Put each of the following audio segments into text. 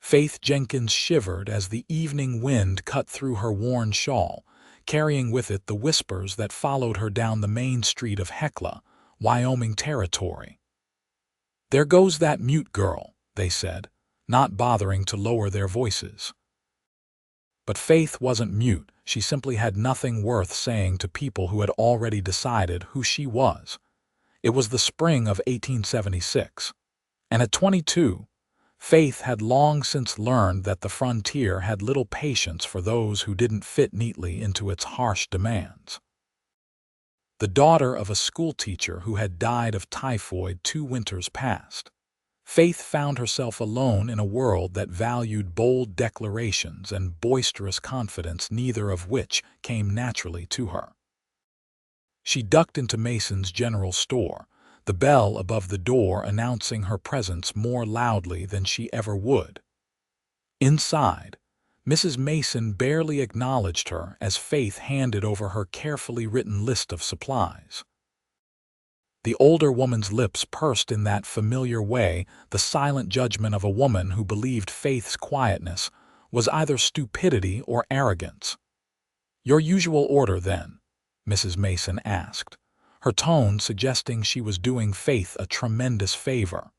Faith Jenkins shivered as the evening wind cut through her worn shawl, carrying with it the whispers that followed her down the main street of Hecla, Wyoming territory. "There goes that mute girl," they said, not bothering to lower their voices. But Faith wasn't mute. She simply had nothing worth saying to people who had already decided who she was. It was the spring of 1876, and at 22, Faith had long since learned that the frontier had little patience for those who didn't fit neatly into its harsh demands. The daughter of a schoolteacher who had died of typhoid 2 winters past, Faith found herself alone in a world that valued bold declarations and boisterous confidence, neither of which came naturally to her. She ducked into Mason's general store, the bell above the door announcing her presence more loudly than she ever would. Inside, Mrs. Mason barely acknowledged her as Faith handed over her carefully written list of supplies. The older woman's lips pursed in that familiar way, the silent judgment of a woman who believed Faith's quietness was either stupidity or arrogance. "Your usual order, then?" Mrs. Mason asked, her tone suggesting she was doing Faith a tremendous favor.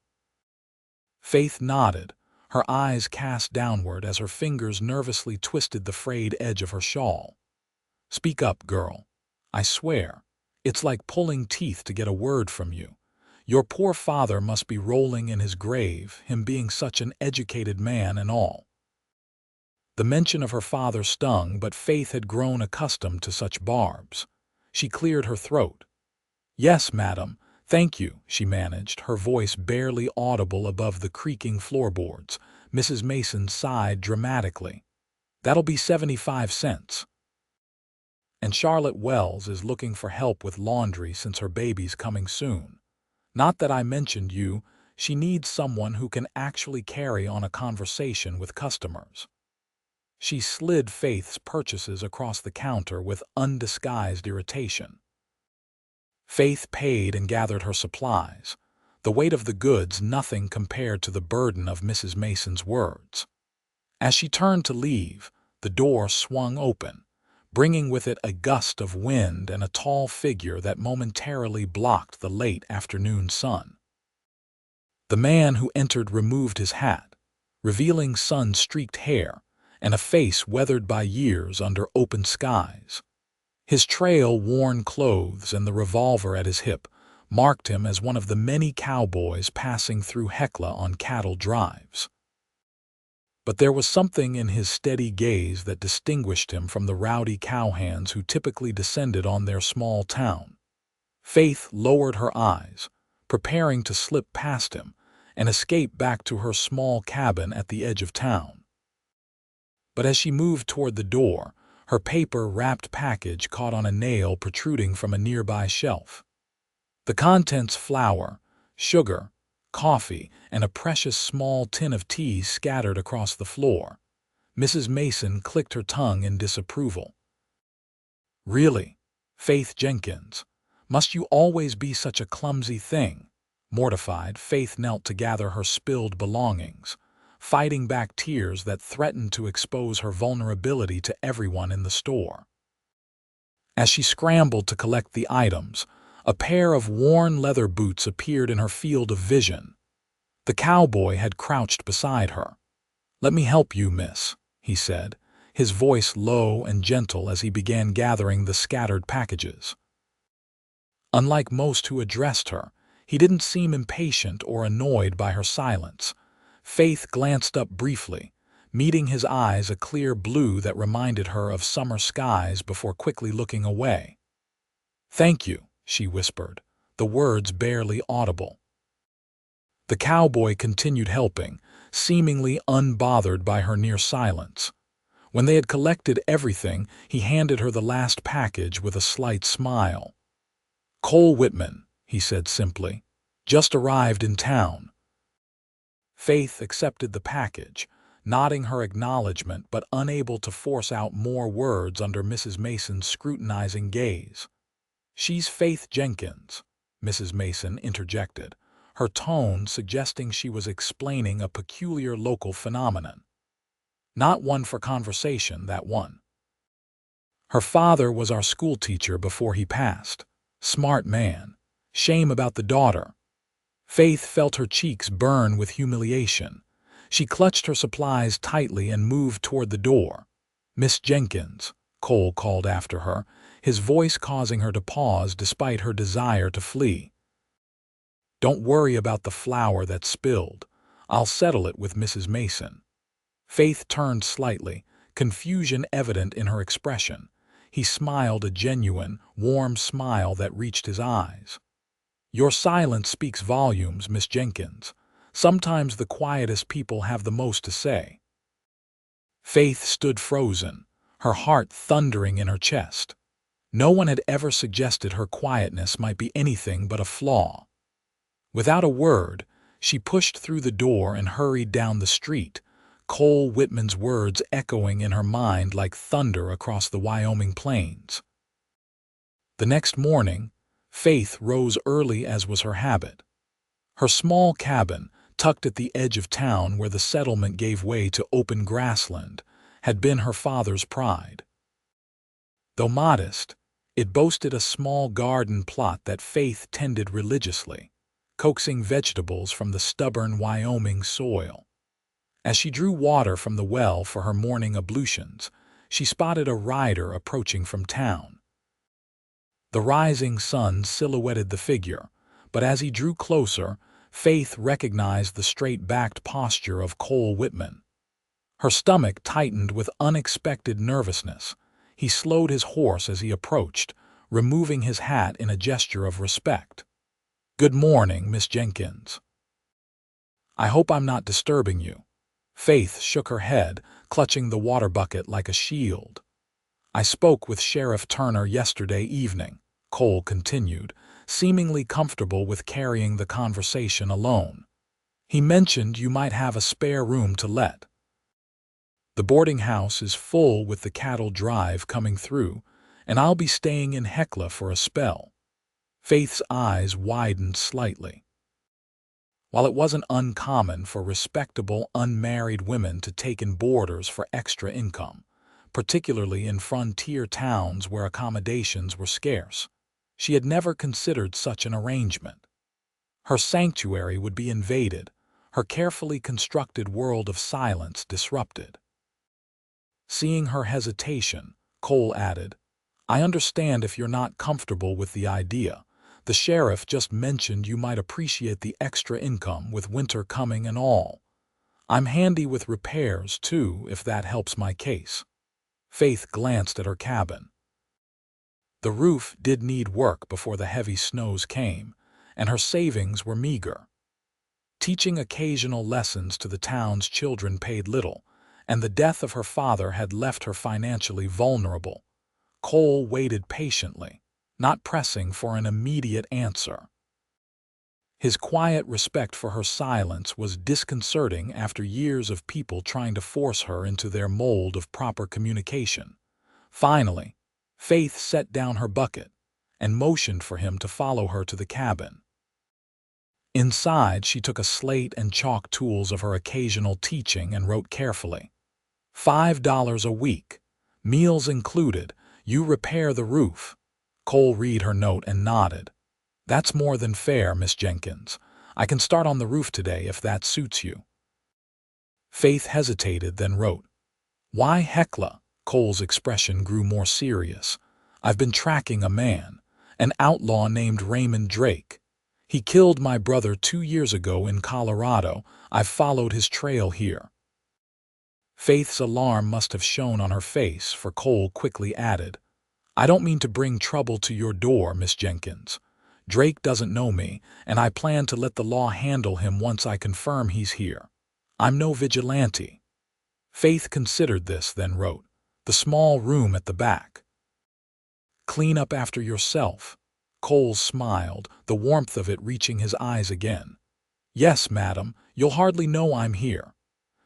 Faith nodded, her eyes cast downward as her fingers nervously twisted the frayed edge of her shawl. "Speak up, girl. I swear, it's like pulling teeth to get a word from you. Your poor father must be rolling in his grave, him being such an educated man and all." The mention of her father stung, but Faith had grown accustomed to such barbs. She cleared her throat. "Yes, madam, thank you," she managed, her voice barely audible above the creaking floorboards. Mrs. Mason sighed dramatically. "That'll be 75 cents. And Charlotte Wells is looking for help with laundry since her baby's coming soon. Not that I mentioned you, she needs someone who can actually carry on a conversation with customers." She slid Faith's purchases across the counter with undisguised irritation. Faith paid and gathered her supplies, the weight of the goods nothing compared to the burden of Mrs. Mason's words. As she turned to leave, the door swung open, bringing with it a gust of wind and a tall figure that momentarily blocked the late afternoon sun. The man who entered removed his hat, revealing sun-streaked hair and a face weathered by years under open skies. His trail-worn clothes and the revolver at his hip marked him as one of the many cowboys passing through Hecla on cattle drives. But there was something in his steady gaze that distinguished him from the rowdy cowhands who typically descended on their small town. Faith lowered her eyes, preparing to slip past him and escape back to her small cabin at the edge of town. But as she moved toward the door, her paper-wrapped package caught on a nail protruding from a nearby shelf. The contents: flour, sugar, coffee, and a precious small tin of tea scattered across the floor. Mrs. Mason clicked her tongue in disapproval. "Really, Faith Jenkins, must you always be such a clumsy thing?" Mortified, Faith knelt to gather her spilled belongings, fighting back tears that threatened to expose her vulnerability to everyone in the store. As she scrambled to collect the items, a pair of worn leather boots appeared in her field of vision. The cowboy had crouched beside her. "Let me help you, miss," he said, his voice low and gentle as he began gathering the scattered packages. Unlike most who addressed her, he didn't seem impatient or annoyed by her silence. Faith glanced up briefly, meeting his eyes a clear blue that reminded her of summer skies before quickly looking away. "Thank you," she whispered, the words barely audible. The cowboy continued helping, seemingly unbothered by her near silence. When they had collected everything, he handed her the last package with a slight smile. "Cole Whitman," he said simply, "just arrived in town." Faith accepted the package, nodding her acknowledgement but unable to force out more words under Mrs. Mason's scrutinizing gaze. "She's Faith Jenkins," Mrs. Mason interjected, her tone suggesting she was explaining a peculiar local phenomenon. Not one for conversation, that one. Her father was our schoolteacher before he passed. Smart man. Shame about the daughter. Faith felt her cheeks burn with humiliation. She clutched her supplies tightly and moved toward the door. "Miss Jenkins," Cole called after her, his voice causing her to pause despite her desire to flee. "Don't worry about the flour that's spilled. I'll settle it with Mrs. Mason." Faith turned slightly, confusion evident in her expression. He smiled a genuine, warm smile that reached his eyes. "Your silence speaks volumes, Miss Jenkins. Sometimes the quietest people have the most to say." Faith stood frozen, her heart thundering in her chest. No one had ever suggested her quietness might be anything but a flaw. Without a word, she pushed through the door and hurried down the street, Cole Whitman's words echoing in her mind like thunder across the Wyoming plains. The next morning, Faith rose early as was her habit. Her small cabin, tucked at the edge of town where the settlement gave way to open grassland, had been her father's pride. Though modest, it boasted a small garden plot that Faith tended religiously, coaxing vegetables from the stubborn Wyoming soil. As she drew water from the well for her morning ablutions, she spotted a rider approaching from town. The rising sun silhouetted the figure, but as he drew closer, Faith recognized the straight-backed posture of Cole Whitman. Her stomach tightened with unexpected nervousness. He slowed his horse as he approached, removing his hat in a gesture of respect. "Good morning, Miss Jenkins. I hope I'm not disturbing you." Faith shook her head, clutching the water bucket like a shield. "I spoke with Sheriff Turner yesterday evening," Cole continued, seemingly comfortable with carrying the conversation alone. "He mentioned you might have a spare room to let. The boarding house is full with the cattle drive coming through, and I'll be staying in Hecla for a spell." Faith's eyes widened slightly. While it wasn't uncommon for respectable, unmarried women to take in boarders for extra income, particularly in frontier towns where accommodations were scarce, she had never considered such an arrangement. Her sanctuary would be invaded, her carefully constructed world of silence disrupted. Seeing her hesitation, Cole added, "I understand if you're not comfortable with the idea. The sheriff just mentioned you might appreciate the extra income with winter coming and all. I'm handy with repairs, too, if that helps my case." Faith glanced at her cabin. The roof did need work before the heavy snows came, and her savings were meager. Teaching occasional lessons to the town's children paid little, and the death of her father had left her financially vulnerable. Cole waited patiently, not pressing for an immediate answer. His quiet respect for her silence was disconcerting after years of people trying to force her into their mold of proper communication. Finally, Faith set down her bucket and motioned for him to follow her to the cabin. Inside, she took a slate and chalk tools of her occasional teaching and wrote carefully. $5 a week, meals included, you repair the roof." Cole read her note and nodded. "That's more than fair, Miss Jenkins. I can start on the roof today if that suits you." Faith hesitated, then wrote, "Why Hecla?" Cole's expression grew more serious. "I've been tracking a man, an outlaw named Raymond Drake. He killed my brother 2 years ago in Colorado. I've followed his trail here." Faith's alarm must have shown on her face, for Cole quickly added, "I don't mean to bring trouble to your door, Miss Jenkins. Drake doesn't know me, and I plan to let the law handle him once I confirm he's here. I'm no vigilante." Faith considered this, then wrote, "The small room at the back. Clean up after yourself." Cole smiled, the warmth of it reaching his eyes again. "Yes, madam, you'll hardly know I'm here."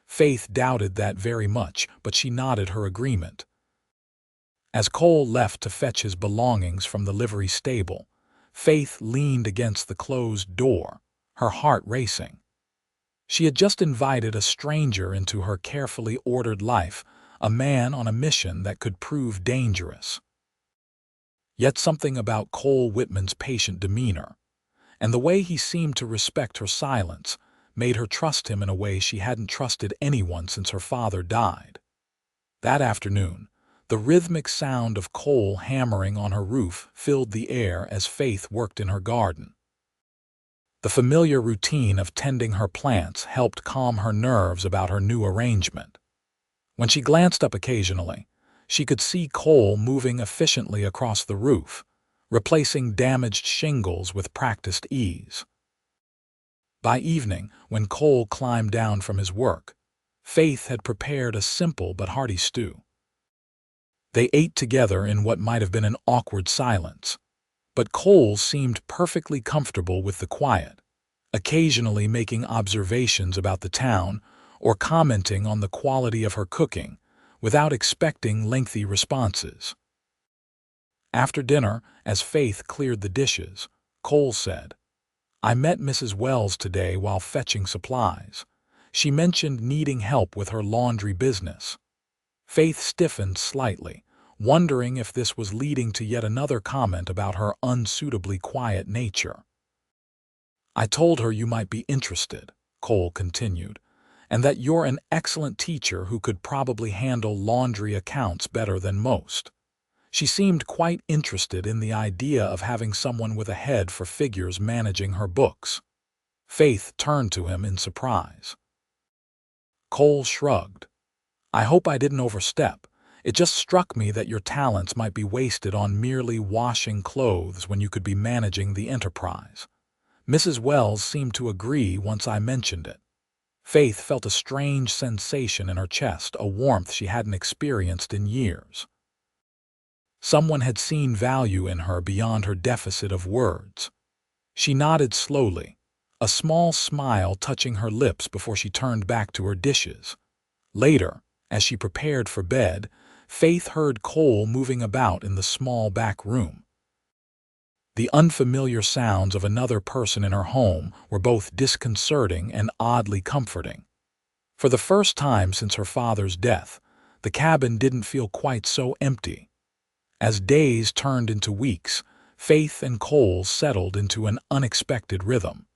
Faith doubted that very much, but she nodded her agreement. As Cole left to fetch his belongings from the livery stable, Faith leaned against the closed door, her heart racing. She had just invited a stranger into her carefully ordered life, a man on a mission that could prove dangerous. Yet something about Cole Whitman's patient demeanor, and the way he seemed to respect her silence, made her trust him in a way she hadn't trusted anyone since her father died. That afternoon, the rhythmic sound of Cole hammering on her roof filled the air as Faith worked in her garden. The familiar routine of tending her plants helped calm her nerves about her new arrangement. When she glanced up occasionally, she could see Cole moving efficiently across the roof, replacing damaged shingles with practiced ease. By evening, when Cole climbed down from his work, Faith had prepared a simple but hearty stew. They ate together in what might have been an awkward silence, but Cole seemed perfectly comfortable with the quiet, occasionally making observations about the town or commenting on the quality of her cooking without expecting lengthy responses. After dinner, as Faith cleared the dishes, Cole said, "I met Mrs. Wells today while fetching supplies. She mentioned needing help with her laundry business." Faith stiffened slightly, wondering if this was leading to yet another comment about her unsuitably quiet nature. "I told her you might be interested," Cole continued, "and that you're an excellent teacher who could probably handle laundry accounts better than most." She seemed quite interested in the idea of having someone with a head for figures managing her books. Faith turned to him in surprise. Cole shrugged. "I hope I didn't overstep. It just struck me that your talents might be wasted on merely washing clothes when you could be managing the enterprise." Mrs. Wells seemed to agree once I mentioned it. Faith felt a strange sensation in her chest, a warmth she hadn't experienced in years. Someone had seen value in her beyond her deficit of words. She nodded slowly, a small smile touching her lips before she turned back to her dishes. Later, as she prepared for bed, Faith heard Cole moving about in the small back room. The unfamiliar sounds of another person in her home were both disconcerting and oddly comforting. For the first time since her father's death, the cabin didn't feel quite so empty. As days turned into weeks, Faith and Cole settled into an unexpected rhythm.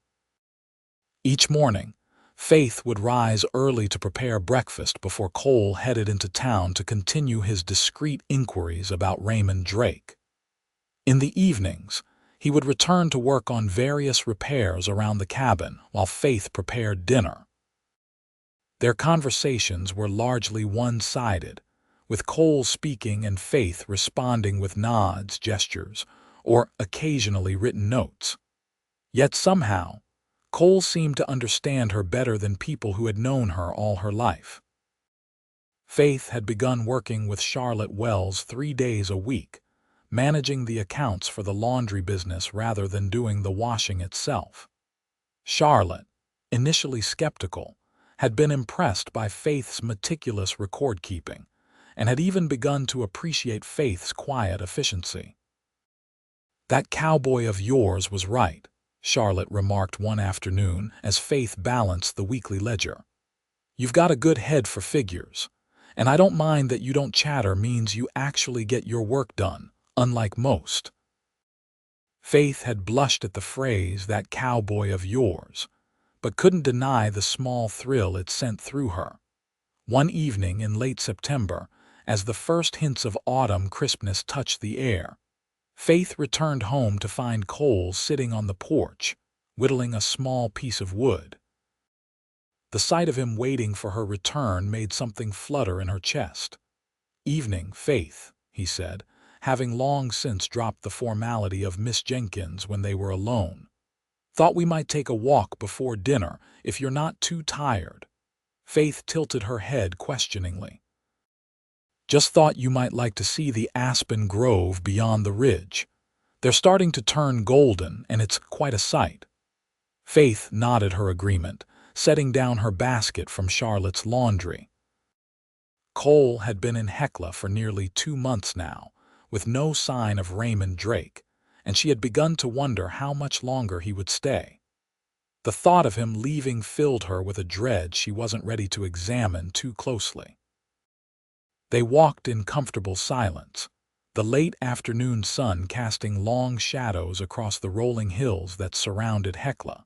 Each morning, Faith would rise early to prepare breakfast before Cole headed into town to continue his discreet inquiries about Raymond Drake. In the evenings, he would return to work on various repairs around the cabin while Faith prepared dinner. Their conversations were largely one-sided, with Cole speaking and Faith responding with nods, gestures, or occasionally written notes. Yet somehow, Cole seemed to understand her better than people who had known her all her life. Faith had begun working with Charlotte Wells 3 days a week, managing the accounts for the laundry business rather than doing the washing itself. Charlotte, initially skeptical, had been impressed by Faith's meticulous record-keeping, and had even begun to appreciate Faith's quiet efficiency. "That cowboy of yours was right," Charlotte remarked one afternoon as Faith balanced the weekly ledger. "You've got a good head for figures, and I don't mind that you don't chatter means you actually get your work done, unlike most." Faith had blushed at the phrase, "that cowboy of yours," but couldn't deny the small thrill it sent through her. One evening in late September, as the first hints of autumn crispness touched the air, Faith returned home to find Cole sitting on the porch, whittling a small piece of wood. The sight of him waiting for her return made something flutter in her chest. "Evening, Faith," he said, having long since dropped the formality of Miss Jenkins when they were alone. "Thought we might take a walk before dinner, if you're not too tired." Faith tilted her head questioningly. "Just thought you might like to see the aspen grove beyond the ridge. They're starting to turn golden, and it's quite a sight." Faith nodded her agreement, setting down her basket from Charlotte's laundry. Cole had been in Hecla for nearly 2 months now, with no sign of Raymond Drake, and she had begun to wonder how much longer he would stay. The thought of him leaving filled her with a dread she wasn't ready to examine too closely. They walked in comfortable silence, the late afternoon sun casting long shadows across the rolling hills that surrounded Hecla.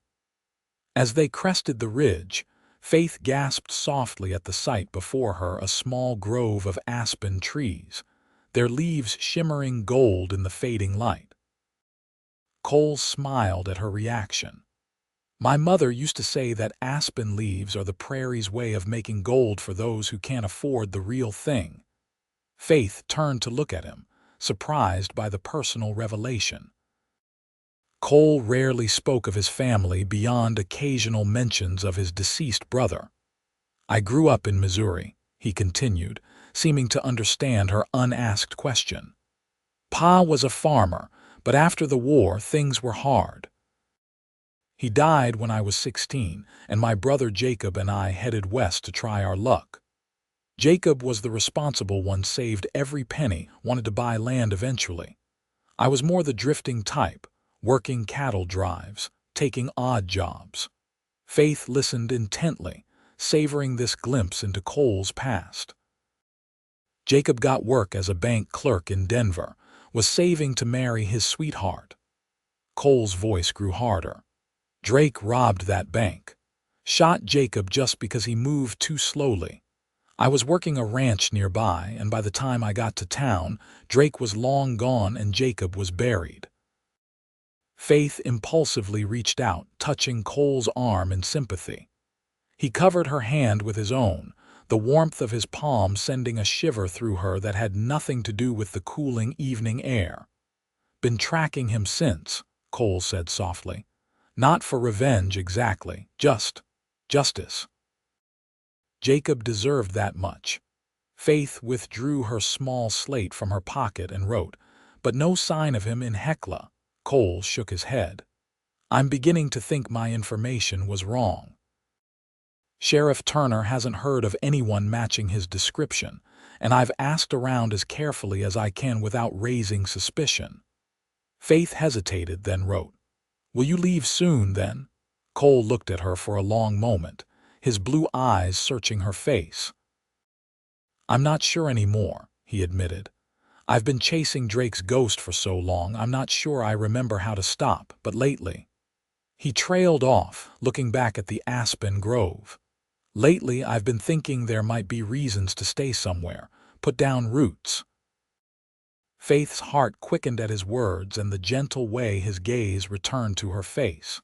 As they crested the ridge, Faith gasped softly at the sight before her, a small grove of aspen trees, their leaves shimmering gold in the fading light. Cole smiled at her reaction. My mother used to say that aspen leaves are the prairie's way of making gold for those who can't afford the real thing. Faith turned to look at him, surprised by the personal revelation. Cole rarely spoke of his family beyond occasional mentions of his deceased brother. I grew up in Missouri, he continued, seeming to understand her unasked question. Pa was a farmer, but after the war things were hard. He died when I was 16, and my brother Jacob and I headed west to try our luck. Jacob was the responsible one, saved every penny, wanted to buy land eventually. I was more the drifting type, working cattle drives, taking odd jobs. Faith listened intently, savoring this glimpse into Cole's past. Jacob got work as a bank clerk in Denver, was saving to marry his sweetheart. Cole's voice grew harder. Drake robbed that bank. Shot Jacob just because he moved too slowly. I was working a ranch nearby, and by the time I got to town, Drake was long gone and Jacob was buried. Faith impulsively reached out, touching Cole's arm in sympathy. He covered her hand with his own, the warmth of his palm sending a shiver through her that had nothing to do with the cooling evening air. Been tracking him since, Cole said softly. Not for revenge exactly, just justice. Jacob deserved that much. Faith withdrew her small slate from her pocket and wrote, but no sign of him in Hecla. Cole shook his head. I'm beginning to think my information was wrong. Sheriff Turner hasn't heard of anyone matching his description, and I've asked around as carefully as I can without raising suspicion. Faith hesitated, then wrote, Will you leave soon, then? Cole looked at her for a long moment, his blue eyes searching her face. I'm not sure anymore, he admitted. I've been chasing Drake's ghost for so long I'm not sure I remember how to stop, but lately. He trailed off, looking back at the aspen grove. Lately I've been thinking there might be reasons to stay somewhere, put down roots. Faith's heart quickened at his words and the gentle way his gaze returned to her face.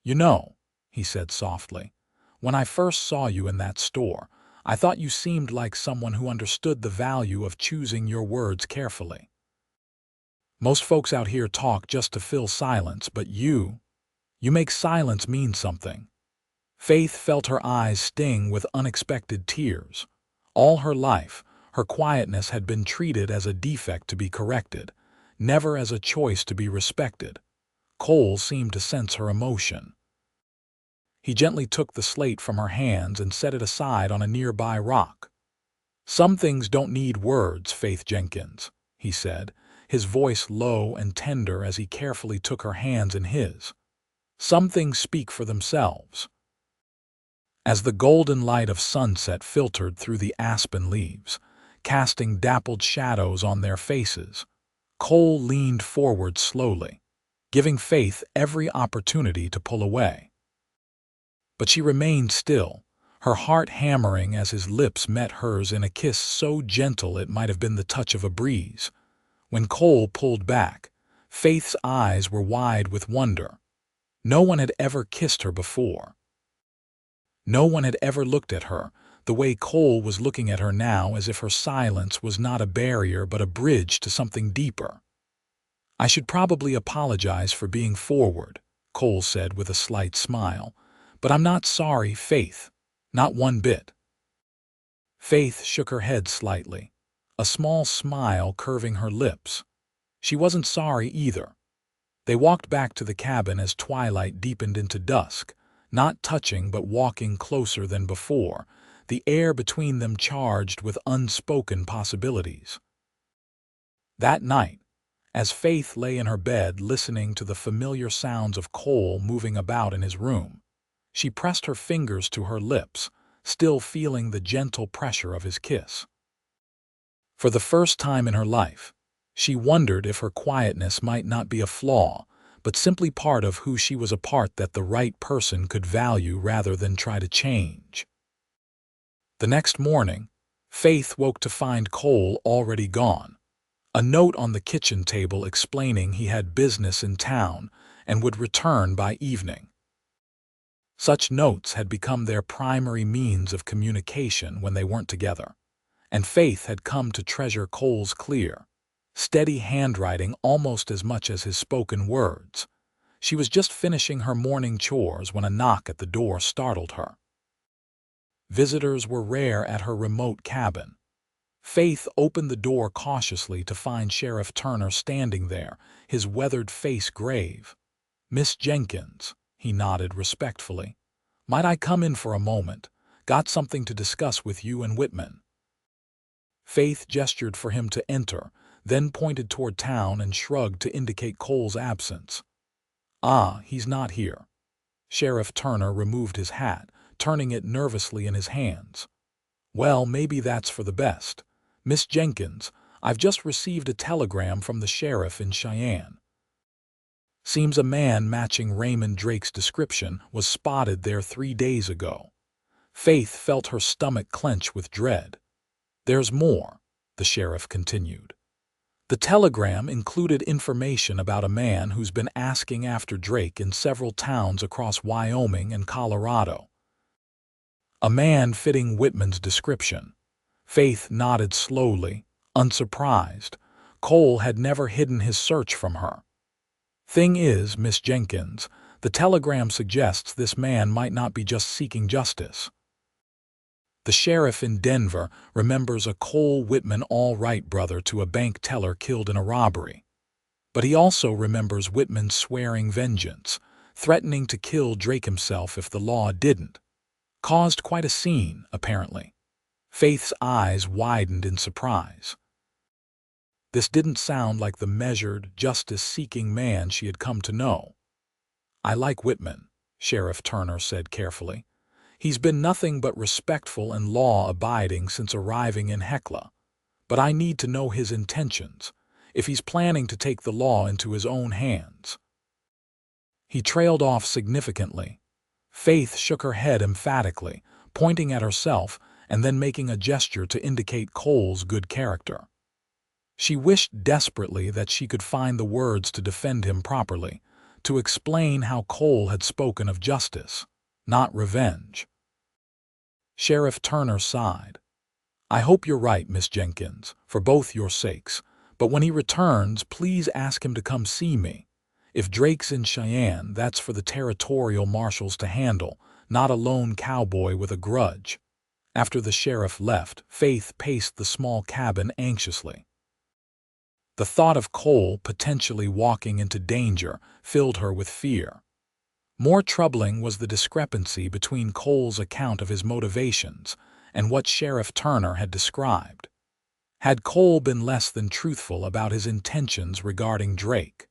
You know, he said softly, when I first saw you in that store, I thought you seemed like someone who understood the value of choosing your words carefully. Most folks out here talk just to fill silence, but you make silence mean something. Faith felt her eyes sting with unexpected tears. All her life, her quietness had been treated as a defect to be corrected, never as a choice to be respected. Cole seemed to sense her emotion. He gently took the slate from her hands and set it aside on a nearby rock. Some things don't need words, Faith Jenkins, he said, his voice low and tender as he carefully took her hands in his. Some things speak for themselves. As the golden light of sunset filtered through the aspen leaves, casting dappled shadows on their faces, Cole leaned forward slowly, giving Faith every opportunity to pull away. But she remained still, her heart hammering as his lips met hers in a kiss so gentle it might have been the touch of a breeze. When Cole pulled back, Faith's eyes were wide with wonder. No one had ever kissed her before. No one had ever looked at her, the way Cole was looking at her now, as if her silence was not a barrier but a bridge to something deeper. I should probably apologize for being forward, Cole said with a slight smile, but I'm not sorry, Faith. Not one bit. Faith shook her head slightly, a small smile curving her lips. She wasn't sorry either. They walked back to the cabin as twilight deepened into dusk, not touching but walking closer than before, the air between them charged with unspoken possibilities. That night, as Faith lay in her bed listening to the familiar sounds of Cole moving about in his room, She pressed her fingers to her lips, still feeling the gentle pressure of his kiss. For the first time in her life, she wondered if her quietness might not be a flaw, but simply part of who she was, a part that the right person could value rather than try to change. The next morning, Faith woke to find Cole already gone. A note on the kitchen table explaining he had business in town and would return by evening. Such notes had become their primary means of communication when they weren't together, and Faith had come to treasure Cole's clear, steady handwriting almost as much as his spoken words. She was just finishing her morning chores when a knock at the door startled her. Visitors were rare at her remote cabin. Faith opened the door cautiously to find Sheriff Turner standing there, his weathered face grave. "Miss Jenkins," he nodded respectfully. "Might I come in for a moment? Got something to discuss with you and Whitman." Faith gestured for him to enter, then pointed toward town and shrugged to indicate Cole's absence. "Ah, he's not here." Sheriff Turner removed his hat, turning it nervously in his hands. "Well, maybe that's for the best. Miss Jenkins, I've just received a telegram from the sheriff in Cheyenne. Seems a man matching Raymond Drake's description was spotted there 3 days ago." Faith felt her stomach clench with dread. "There's more," the sheriff continued. "The telegram included information about a man who's been asking after Drake in several towns across Wyoming and Colorado. A man fitting Whitman's description." Faith nodded slowly, unsurprised. Cole had never hidden his search from her. "Thing is, Miss Jenkins, the telegram suggests this man might not be just seeking justice. The sheriff in Denver remembers a Cole Whitman all-right brother to a bank teller killed in a robbery. But he also remembers Whitman swearing vengeance, threatening to kill Drake himself if the law didn't. Caused quite a scene, apparently." Faith's eyes widened in surprise. This didn't sound like the measured, justice-seeking man she had come to know. "I like Whitman," Sheriff Turner said carefully. "He's been nothing but respectful and law-abiding since arriving in Hecla. But I need to know his intentions, if he's planning to take the law into his own hands." He trailed off significantly. Faith shook her head emphatically, pointing at herself and then making a gesture to indicate Cole's good character. She wished desperately that she could find the words to defend him properly, to explain how Cole had spoken of justice, not revenge. Sheriff Turner sighed. "I hope you're right, Miss Jenkins, for both your sakes, but when he returns, please ask him to come see me. If Drake's in Cheyenne, that's for the territorial marshals to handle, not a lone cowboy with a grudge." After the sheriff left, Faith paced the small cabin anxiously. The thought of Cole potentially walking into danger filled her with fear. More troubling was the discrepancy between Cole's account of his motivations and what Sheriff Turner had described. Had Cole been less than truthful about his intentions regarding Drake?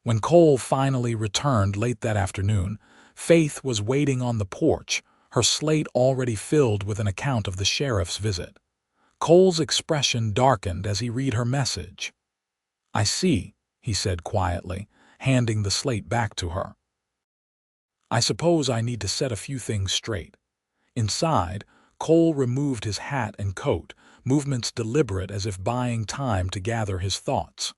When Cole finally returned late that afternoon, Faith was waiting on the porch, her slate already filled with an account of the sheriff's visit. Cole's expression darkened as he read her message. "I see," he said quietly, handing the slate back to her. "I suppose I need to set a few things straight." Inside, Cole removed his hat and coat, movements deliberate as if buying time to gather his thoughts.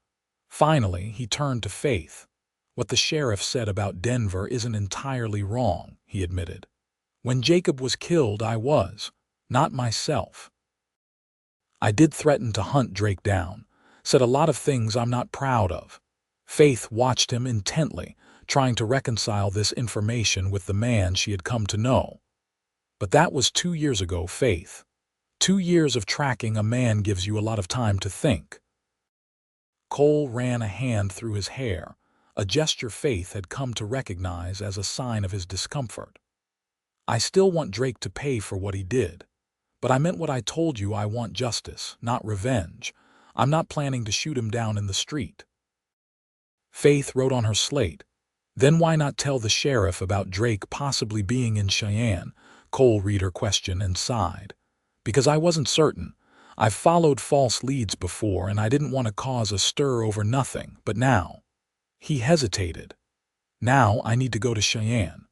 Finally, he turned to Faith. "What the sheriff said about Denver isn't entirely wrong," he admitted. "When Jacob was killed, I was, not myself. I did threaten to hunt Drake down, said a lot of things I'm not proud of." Faith watched him intently, trying to reconcile this information with the man she had come to know. "But that was 2 years ago, Faith. 2 years of tracking a man gives you a lot of time to think." Cole ran a hand through his hair, a gesture Faith had come to recognize as a sign of his discomfort. "I still want Drake to pay for what he did. But I meant what I told you. I want justice, not revenge. I'm not planning to shoot him down in the street." Faith wrote on her slate, Then why not tell the sheriff about Drake possibly being in Cheyenne? Cole read her question and sighed. Because I wasn't certain. I've followed false leads before and I didn't want to cause a stir over nothing, but now. He hesitated. Now I need to go to Cheyenne.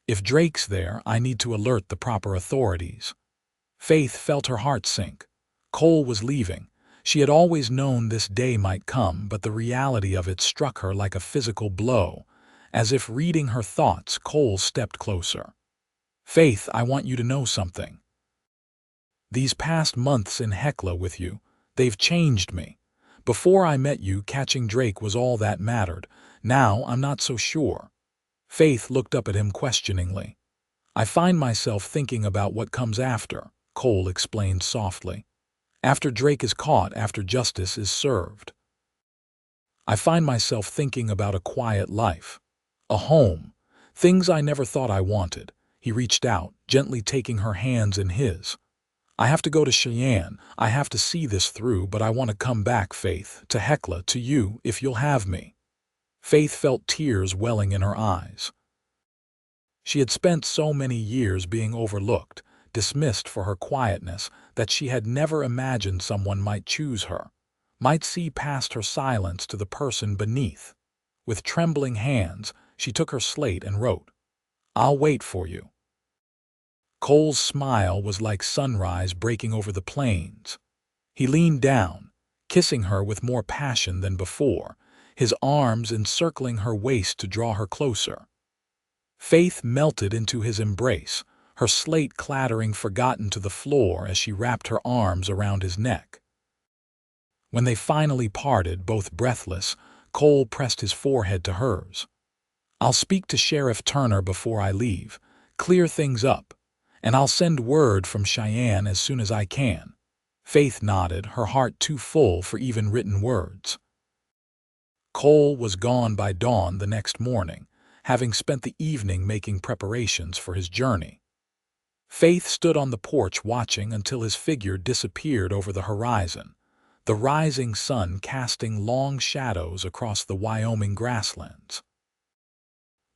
If Drake's there, I need to alert the proper authorities. Faith felt her heart sink. Cole was leaving. She had always known this day might come, but the reality of it struck her like a physical blow. As if reading her thoughts, Cole stepped closer. Faith, I want you to know something. These past months in Hecla with you, they've changed me. Before I met you, catching Drake was all that mattered. Now I'm not so sure. Faith looked up at him questioningly. I find myself thinking about what comes after, Cole explained softly. After Drake is caught, after justice is served. I find myself thinking about a quiet life. A home. Things I never thought I wanted. He reached out, gently taking her hands in his. I have to go to Cheyenne. I have to see this through, but I want to come back, Faith, to Hecla, to you, if you'll have me. Faith felt tears welling in her eyes. She had spent so many years being overlooked, dismissed for her quietness, that she had never imagined someone might choose her, might see past her silence to the person beneath. With trembling hands, she took her slate and wrote, I'll wait for you. Cole's smile was like sunrise breaking over the plains. He leaned down, kissing her with more passion than before, his arms encircling her waist to draw her closer. Faith melted into his embrace, her slate clattering forgotten to the floor as she wrapped her arms around his neck. When they finally parted, both breathless, Cole pressed his forehead to hers. I'll speak to Sheriff Turner before I leave, clear things up, and I'll send word from Cheyenne as soon as I can. Faith nodded, her heart too full for even written words. Cole was gone by dawn the next morning, having spent the evening making preparations for his journey. Faith stood on the porch watching until his figure disappeared over the horizon, the rising sun casting long shadows across the Wyoming grasslands.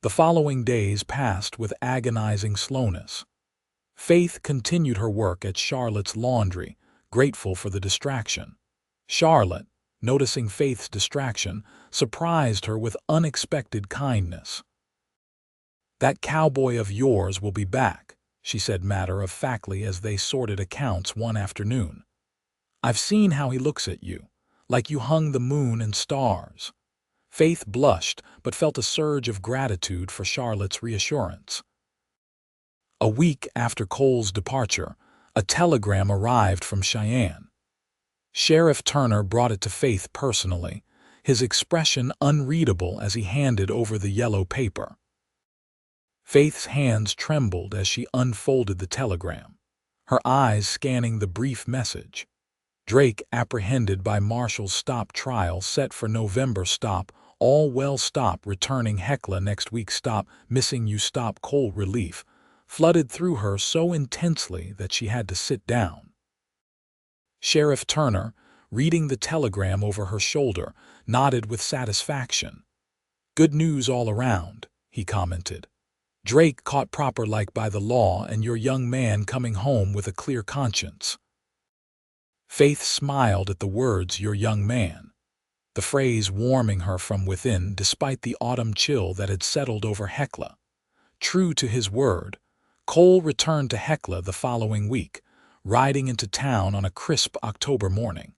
The following days passed with agonizing slowness. Faith continued her work at Charlotte's laundry, grateful for the distraction. Charlotte, noticing Faith's distraction, surprised her with unexpected kindness. That cowboy of yours will be back, she said matter-of-factly as they sorted accounts one afternoon. I've seen how he looks at you, like you hung the moon and stars. Faith blushed, but felt a surge of gratitude for Charlotte's reassurance. A week after Cole's departure, a telegram arrived from Cheyenne. Sheriff Turner brought it to Faith personally, his expression unreadable as he handed over the yellow paper. Faith's hands trembled as she unfolded the telegram, her eyes scanning the brief message. Drake apprehended by Marshall's stop trial set for November stop, all well stop returning Hecla next week stop, missing you stop Cole relief, flooded through her so intensely that she had to sit down. Sheriff Turner, reading the telegram over her shoulder, nodded with satisfaction. Good news all around, he commented. Drake caught proper like by the law and your young man coming home with a clear conscience. Faith smiled at the words your young man, the phrase warming her from within despite the autumn chill that had settled over Hecla. True to his word, Cole returned to Hecla the following week, riding into town on a crisp October morning.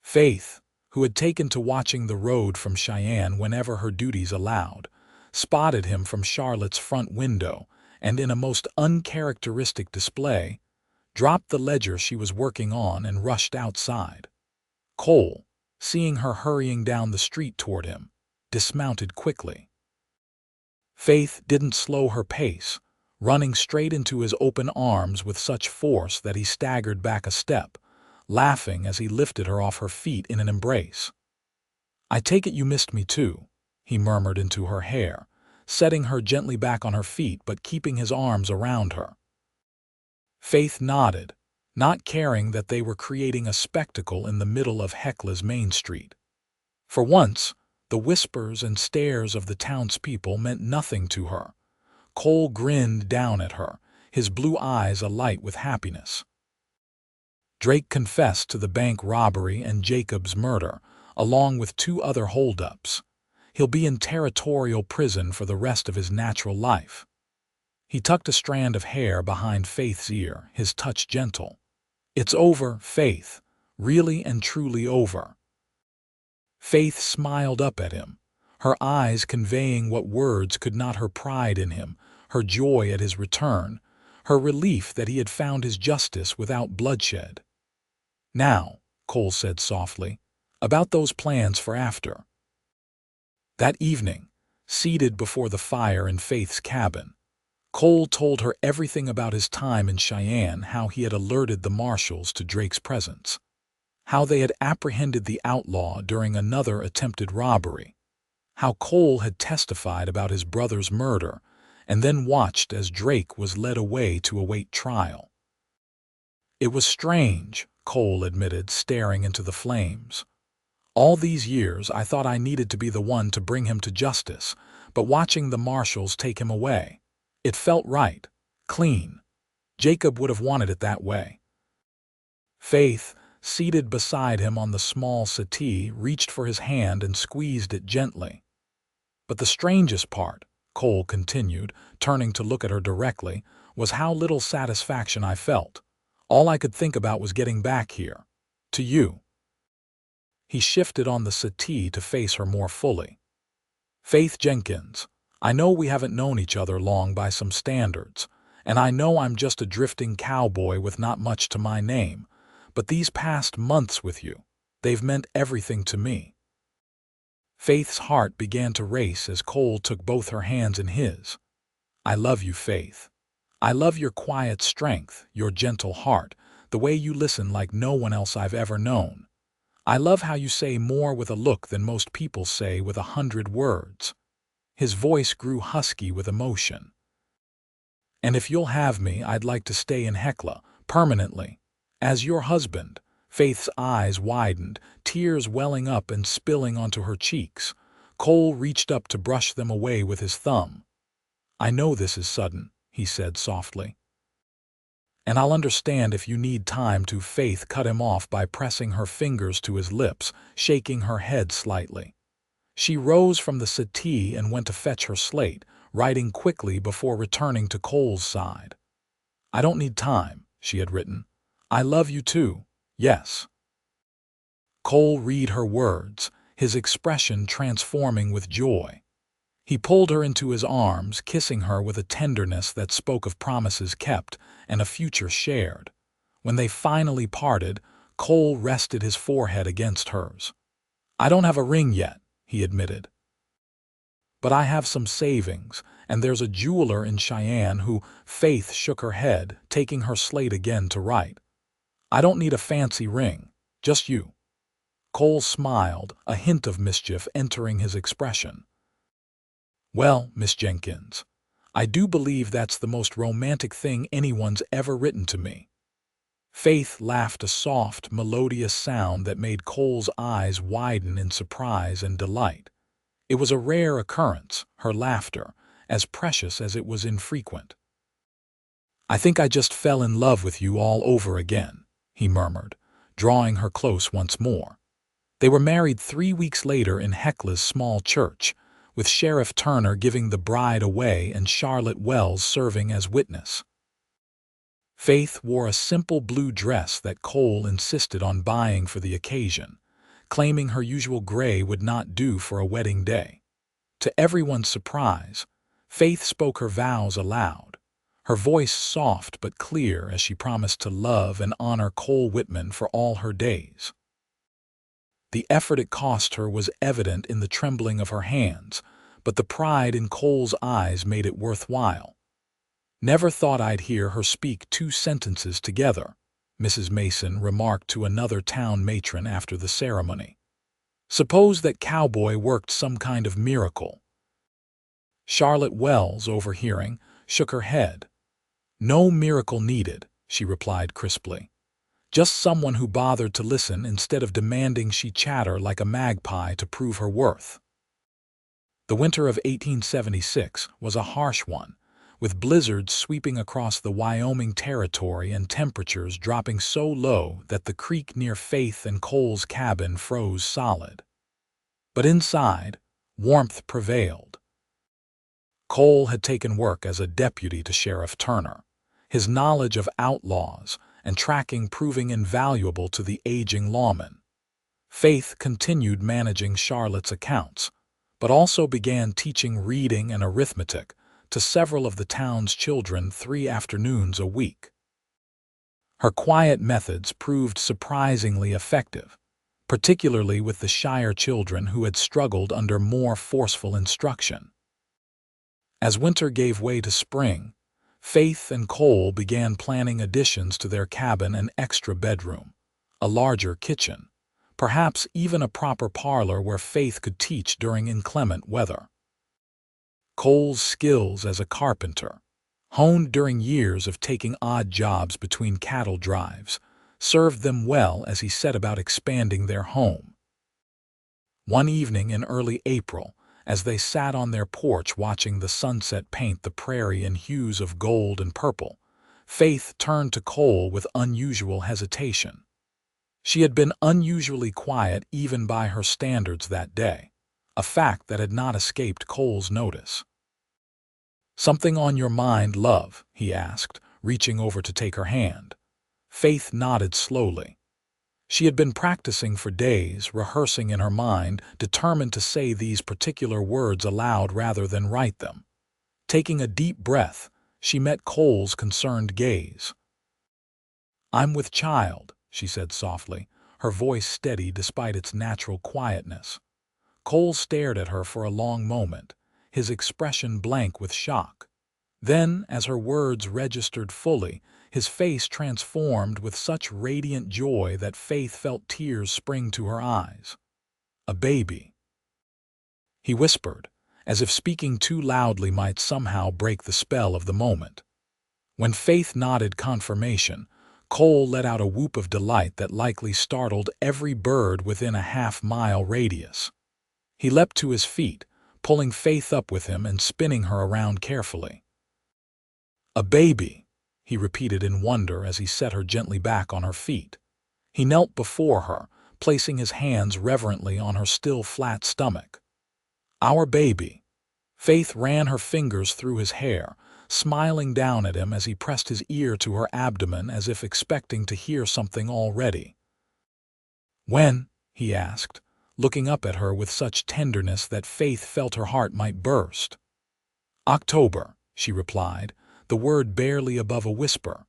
Faith, who had taken to watching the road from Cheyenne whenever her duties allowed, spotted him from Charlotte's front window and in a most uncharacteristic display, dropped the ledger she was working on and rushed outside. Cole, seeing her hurrying down the street toward him, dismounted quickly. Faith didn't slow her pace, running straight into his open arms with such force that he staggered back a step, laughing as he lifted her off her feet in an embrace. I take it you missed me too, he murmured into her hair, setting her gently back on her feet but keeping his arms around her. Faith nodded, not caring that they were creating a spectacle in the middle of Hecla's main street. For once, The whispers and stares of the townspeople meant nothing to her. Cole grinned down at her, his blue eyes alight with happiness. Drake confessed to the bank robbery and Jacob's murder, along with 2 other holdups. He'll be in territorial prison for the rest of his natural life. He tucked a strand of hair behind Faith's ear, his touch gentle. It's over, Faith. Really and truly over. Faith smiled up at him, her eyes conveying what words could not: her pride in him, her joy at his return, her relief that he had found his justice without bloodshed. Now, Cole said softly, about those plans for after. That evening, seated before the fire in Faith's cabin, Cole told her everything about his time in Cheyenne, how he had alerted the marshals to Drake's presence, how they had apprehended the outlaw during another attempted robbery, how Cole had testified about his brother's murder and then watched as Drake was led away to await trial. It was strange, Cole admitted, staring into the flames. All these years I thought I needed to be the one to bring him to justice, but watching the marshals take him away, it felt right, clean. Jacob would have wanted it that way. Faith, seated beside him on the small settee, reached for his hand and squeezed it gently. But the strangest part, Cole continued, turning to look at her directly, was how little satisfaction I felt. All I could think about was getting back here. To you. He shifted on the settee to face her more fully. Faith Jenkins, I know we haven't known each other long by some standards, and I know I'm just a drifting cowboy with not much to my name, but these past months with you, they've meant everything to me. Faith's heart began to race as Cole took both her hands in his. I love you, Faith. I love your quiet strength, your gentle heart, the way you listen like no one else I've ever known. I love how you say more with a look than most people say with 100 words. His voice grew husky with emotion. And if you'll have me, I'd like to stay in Hecla, permanently. As your husband. Faith's eyes widened, tears welling up and spilling onto her cheeks. Cole reached up to brush them away with his thumb. I know this is sudden, he said softly. And I'll understand if you need time to. Faith cut him off by pressing her fingers to his lips, shaking her head slightly. She rose from the settee and went to fetch her slate, writing quickly before returning to Cole's side. I don't need time, she had written. I love you too, yes. Cole read her words, his expression transforming with joy. He pulled her into his arms, kissing her with a tenderness that spoke of promises kept and a future shared. When they finally parted, Cole rested his forehead against hers. I don't have a ring yet, he admitted. But I have some savings, and there's a jeweler in Cheyenne who. Faith shook her head, taking her slate again to write. I don't need a fancy ring, just you. Cole smiled, a hint of mischief entering his expression. Well, Miss Jenkins, I do believe that's the most romantic thing anyone's ever written to me. Faith laughed, a soft, melodious sound that made Cole's eyes widen in surprise and delight. It was a rare occurrence, her laughter, as precious as it was infrequent. I think I just fell in love with you all over again, he murmured, drawing her close once more. They were married 3 weeks later in Hecla's small church, with Sheriff Turner giving the bride away and Charlotte Wells serving as witness. Faith wore a simple blue dress that Cole insisted on buying for the occasion, claiming her usual gray would not do for a wedding day. To everyone's surprise, Faith spoke her vows aloud, her voice soft but clear as she promised to love and honor Cole Whitman for all her days. The effort it cost her was evident in the trembling of her hands, but the pride in Cole's eyes made it worthwhile. Never thought I'd hear her speak 2 sentences together, Mrs. Mason remarked to another town matron after the ceremony. Suppose that Cowboy worked some kind of miracle. Charlotte Wells, overhearing, shook her head. No miracle needed, she replied crisply. Just someone who bothered to listen instead of demanding she chatter like a magpie to prove her worth. The winter of 1876 was a harsh one, with blizzards sweeping across the Wyoming Territory and temperatures dropping so low that the creek near Faith and Cole's cabin froze solid. But inside, warmth prevailed. Cole had taken work as a deputy to Sheriff Turner, his knowledge of outlaws and tracking proving invaluable to the aging lawman. Faith continued managing Charlotte's accounts, but also began teaching reading and arithmetic to several of the town's children 3 afternoons a week. Her quiet methods proved surprisingly effective, particularly with the shyer children who had struggled under more forceful instruction. As winter gave way to spring, Faith and Cole began planning additions to their cabin: an extra bedroom, a larger kitchen, perhaps even a proper parlor where Faith could teach during inclement weather. Cole's skills as a carpenter, honed during years of taking odd jobs between cattle drives, served them well as he set about expanding their home. One evening in early April, as they sat on their porch watching the sunset paint the prairie in hues of gold and purple, Faith turned to Cole with unusual hesitation. She had been unusually quiet even by her standards that day, a fact that had not escaped Cole's notice. "Something on your mind, love?" he asked, reaching over to take her hand. Faith nodded slowly. She had been practicing for days, rehearsing in her mind, determined to say these particular words aloud rather than write them. Taking a deep breath, she met Cole's concerned gaze. "I'm with child," she said softly, her voice steady despite its natural quietness. Cole stared at her for a long moment, his expression blank with shock. Then, as her words registered fully, his face transformed with such radiant joy that Faith felt tears spring to her eyes. "A baby," he whispered, as if speaking too loudly might somehow break the spell of the moment. When Faith nodded confirmation, Cole let out a whoop of delight that likely startled every bird within a half-mile radius. He leapt to his feet, pulling Faith up with him and spinning her around carefully. "A baby," he repeated in wonder as he set her gently back on her feet. He knelt before her, placing his hands reverently on her still flat stomach. "Our baby." Faith ran her fingers through his hair, smiling down at him as he pressed his ear to her abdomen as if expecting to hear something already. "When?" he asked, looking up at her with such tenderness that Faith felt her heart might burst. "October," she replied, the word barely above a whisper.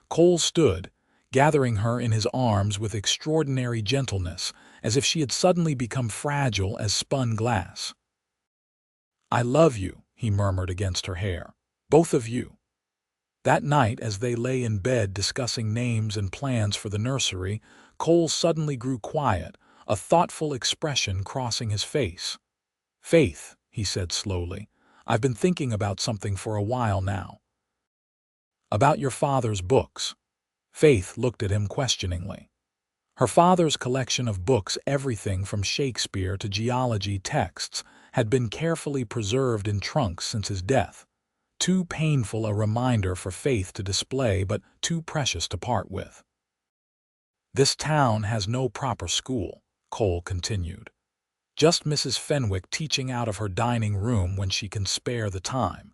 Cole stood, gathering her in his arms with extraordinary gentleness, as if she had suddenly become fragile as spun glass. "I love you," he murmured against her hair. "Both of you." That night, as they lay in bed discussing names and plans for the nursery, Cole suddenly grew quiet, a thoughtful expression crossing his face. "Faith," he said slowly, "I've been thinking about something for a while now." "About your father's books." Faith looked at him questioningly. Her father's collection of books, everything from Shakespeare to geology texts, had been carefully preserved in trunks since his death. Too painful a reminder for Faith to display, but too precious to part with. "This town has no proper school," Cole continued. "Just Mrs. Fenwick teaching out of her dining room when she can spare the time.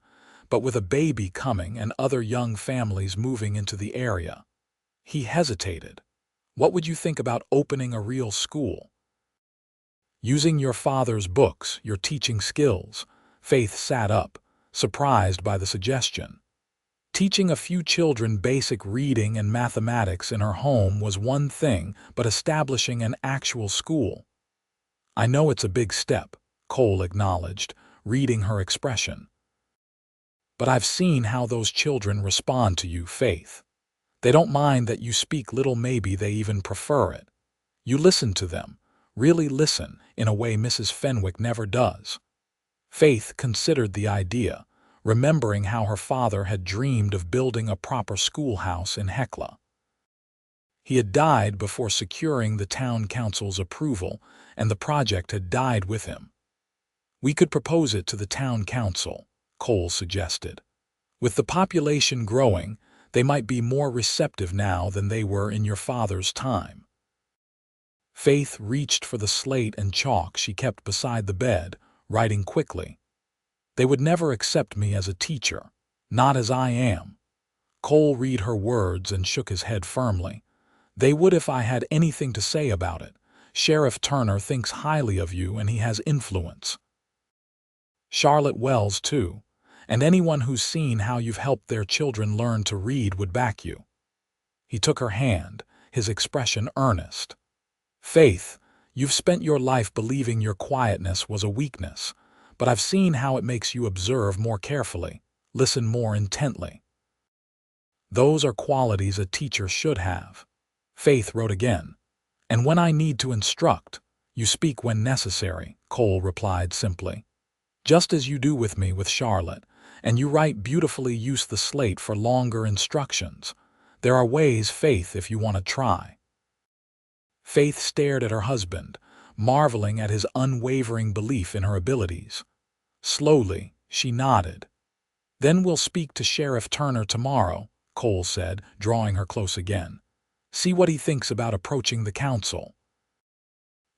But with a baby coming and other young families moving into the area." He hesitated. "What would you think about opening a real school?" "Using your father's books, your teaching skills." Faith sat up, surprised by the suggestion. Teaching a few children basic reading and mathematics in her home was one thing, but establishing an actual school— "I know it's a big step," Cole acknowledged, reading her expression. "But I've seen how those children respond to you, Faith. They don't mind that you speak little, maybe they even prefer it. You listen to them, really listen, in a way Mrs. Fenwick never does." Faith considered the idea, remembering how her father had dreamed of building a proper schoolhouse in Hecla. He had died before securing the town council's approval, and the project had died with him. We could propose it to the town council, Cole suggested. With the population growing, they might be more receptive now than they were in your father's time. Faith reached for the slate and chalk she kept beside the bed, writing quickly. They would never accept me as a teacher, not as I am. Cole read her words and shook his head firmly. They would if I had anything to say about it. Sheriff Turner thinks highly of you and he has influence. Charlotte Wells, too, and anyone who's seen how you've helped their children learn to read would back you. He took her hand, his expression earnest. Faith, you've spent your life believing your quietness was a weakness, but I've seen how it makes you observe more carefully, listen more intently. Those are qualities a teacher should have. Faith wrote again. And when I need to instruct, you speak when necessary, Cole replied simply. Just as you do with me with Charlotte, and you write beautifully. Use the slate for longer instructions. There are ways, Faith, if you want to try. Faith stared at her husband, marveling at his unwavering belief in her abilities. Slowly, she nodded. Then we'll speak to Sheriff Turner tomorrow, Cole said, drawing her close again. See what he thinks about approaching the council.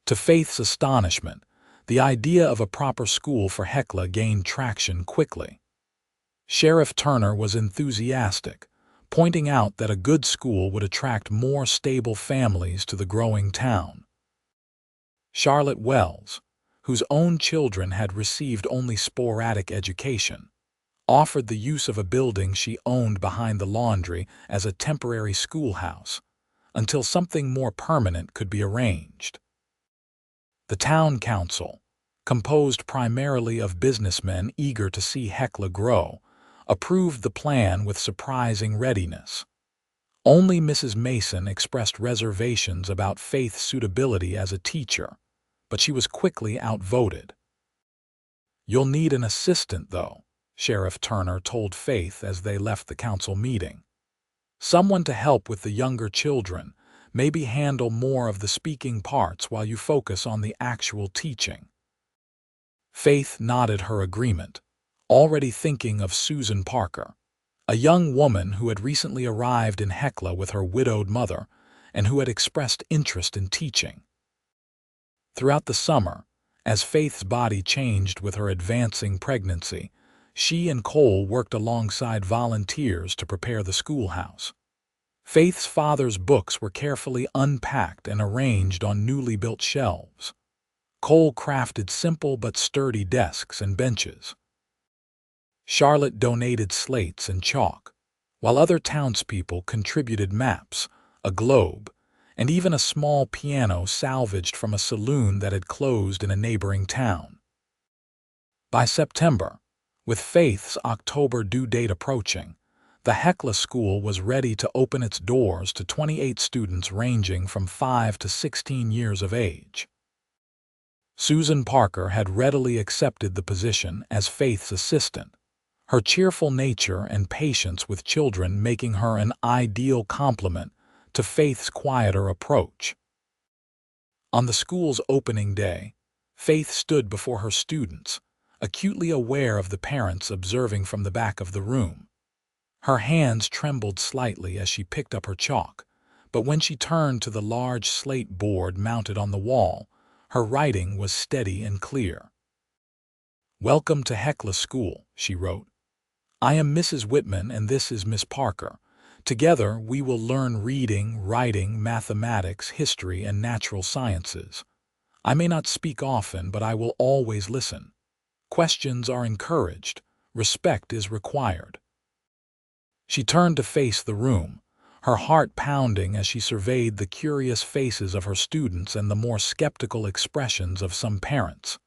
To Faith's astonishment, the idea of a proper school for Hecla gained traction quickly. Sheriff Turner was enthusiastic, pointing out that a good school would attract more stable families to the growing town. Charlotte Wells, whose own children had received only sporadic education, offered the use of a building she owned behind the laundry as a temporary schoolhouse, until something more permanent could be arranged. The town council, composed primarily of businessmen eager to see Hecla grow, approved the plan with surprising readiness. Only Mrs. Mason expressed reservations about Faith's suitability as a teacher, but she was quickly outvoted. You'll need an assistant, though, Sheriff Turner told Faith as they left the council meeting. Someone to help with the younger children, maybe handle more of the speaking parts while you focus on the actual teaching. Faith nodded her agreement, already thinking of Susan Parker, a young woman who had recently arrived in Hecla with her widowed mother and who had expressed interest in teaching. Throughout the summer, as Faith's body changed with her advancing pregnancy, she and Cole worked alongside volunteers to prepare the schoolhouse. Faith's father's books were carefully unpacked and arranged on newly built shelves. Cole crafted simple but sturdy desks and benches. Charlotte donated slates and chalk, while other townspeople contributed maps, a globe, and even a small piano salvaged from a saloon that had closed in a neighboring town. By September, with Faith's October due date approaching, the Hecla School was ready to open its doors to 28 students ranging from 5 to 16 years of age. Susan Parker had readily accepted the position as Faith's assistant, her cheerful nature and patience with children making her an ideal complement to Faith's quieter approach. On the school's opening day, Faith stood before her students, acutely aware of the parents observing from the back of the room. Her hands trembled slightly as she picked up her chalk, but when she turned to the large slate board mounted on the wall, her writing was steady and clear. "Welcome to Hecla School," she wrote. "I am Mrs. Whitman and this is Miss Parker. Together we will learn reading, writing, mathematics, history, and natural sciences. I may not speak often, but I will always listen. Questions are encouraged. Respect is required." She turned to face the room, her heart pounding as she surveyed the curious faces of her students and the more skeptical expressions of some parents.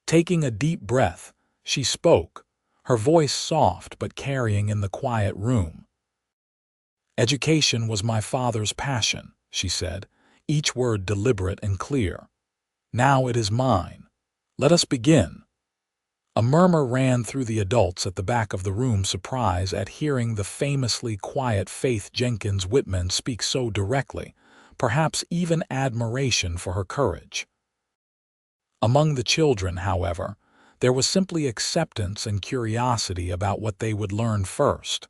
Taking a deep breath, she spoke, her voice soft but carrying in the quiet room. "Education was my father's passion," she said, each word deliberate and clear. "Now it is mine. Let us begin." A murmur ran through the adults at the back of the room, surprise at hearing the famously quiet Faith Jenkins Whitman speak so directly, perhaps even admiration for her courage. Among the children, however, There was simply acceptance and curiosity about what they would learn first.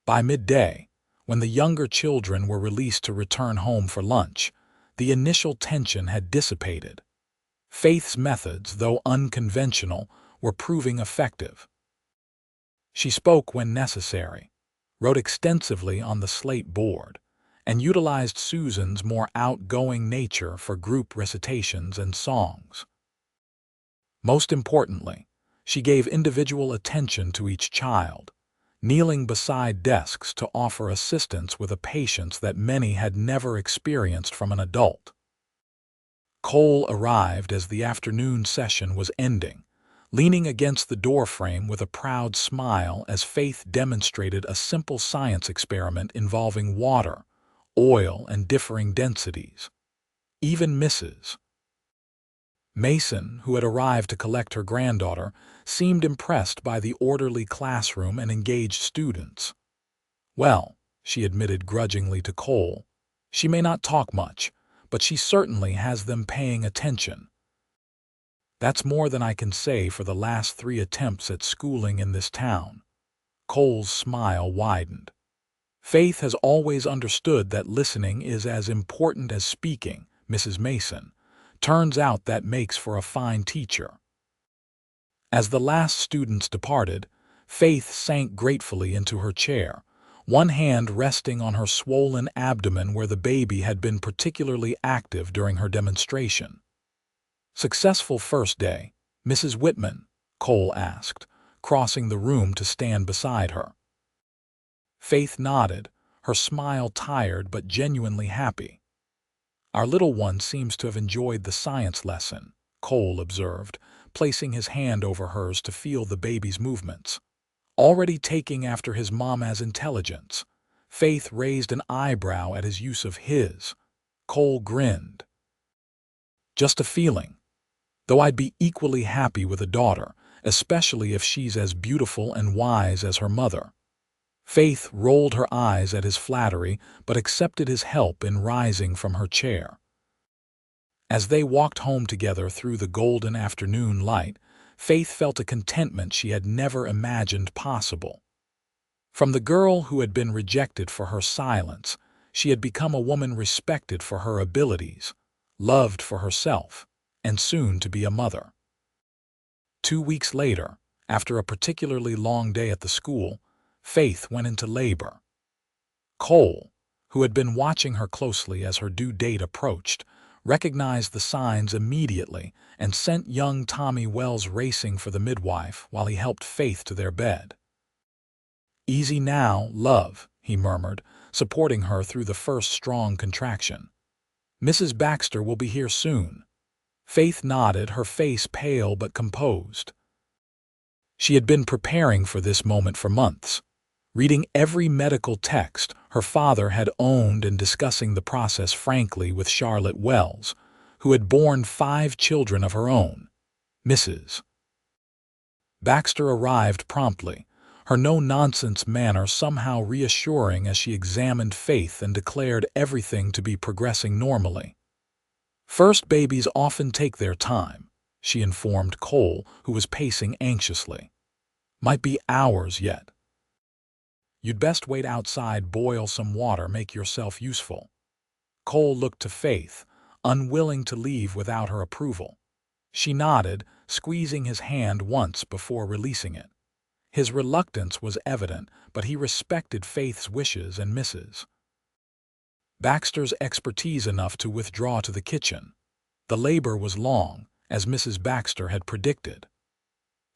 By midday, when the younger children were released to return home for lunch, the initial tension had dissipated. Faith's methods, though unconventional, were proving effective. She spoke when necessary, wrote extensively on the slate board, and utilized Susan's more outgoing nature for group recitations and songs. Most importantly, she gave individual attention to each child, kneeling beside desks to offer assistance with a patience that many had never experienced from an adult. Cole arrived as the afternoon session was ending, leaning against the doorframe with a proud smile as Faith demonstrated a simple science experiment involving water, oil, and differing densities. Even Mrs. Mason, who had arrived to collect her granddaughter, seemed impressed by the orderly classroom and engaged students. "Well," she admitted grudgingly to Cole, "she may not talk much, but she certainly has them paying attention." "That's more than I can say for the last 3 attempts at schooling in this town." Cole's smile widened. "Faith has always understood that listening is as important as speaking, Mrs. Mason. Turns out that makes for a fine teacher." As the last students departed, Faith sank gratefully into her chair, one hand resting on her swollen abdomen where the baby had been particularly active during her demonstration. "Successful first day, Mrs. Whitman?" Cole asked, crossing the room to stand beside her. Faith nodded, her smile tired but genuinely happy. "Our little one seems to have enjoyed the science lesson," Cole observed, placing his hand over hers to feel the baby's movements. "Already taking after his mama's intelligence." Faith raised an eyebrow at his use of his. Cole grinned. "Just a feeling. Though I'd be equally happy with a daughter, especially if she's as beautiful and wise as her mother." Faith rolled her eyes at his flattery but accepted his help in rising from her chair. As they walked home together through the golden afternoon light, Faith felt a contentment she had never imagined possible. From the girl who had been rejected for her silence, she had become a woman respected for her abilities, loved for herself, and soon to be a mother. 2 weeks later, after a particularly long day at the school, Faith went into labor. Cole, who had been watching her closely as her due date approached, recognized the signs immediately and sent young Tommy Wells racing for the midwife while he helped Faith to their bed. "Easy now, love," he murmured, supporting her through the first strong contraction. "Mrs. Baxter will be here soon." Faith nodded, her face pale but composed. She had been preparing for this moment for months. Reading every medical text her father had owned and discussing the process frankly with Charlotte Wells, who had borne 5 children of her own. Mrs. Baxter arrived promptly, her no-nonsense manner somehow reassuring as she examined Faith and declared everything to be progressing normally. "First babies often take their time," she informed Cole, who was pacing anxiously. "Might be hours yet. You'd best wait outside, boil some water, make yourself useful." Cole looked to Faith, unwilling to leave without her approval. She nodded, squeezing his hand once before releasing it. His reluctance was evident, but he respected Faith's wishes and Mrs. Baxter's expertise enough to withdraw to the kitchen. The labor was long, as Mrs. Baxter had predicted.